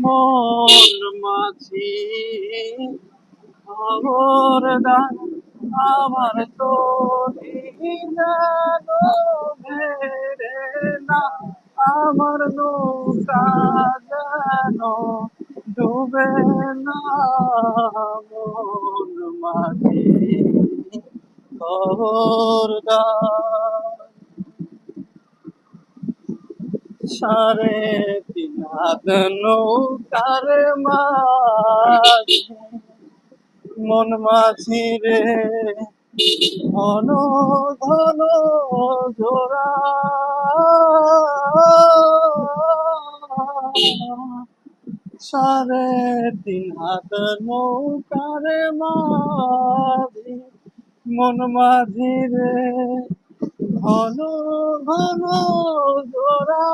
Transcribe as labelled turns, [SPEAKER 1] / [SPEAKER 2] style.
[SPEAKER 1] মন মাঝি খবরদার, আমার তো যেন মেরে না, আমার নৌকা যেন ডুবে না। মন মাঝি খবরদার। 3.5 হাত নৌকার মাঝি, মন মাঝি রে ঘন ঘন জোড়া। 3.5 হাত নৌকার মাঝি, মন মাঝি রে ঘন ঘন জোড়া।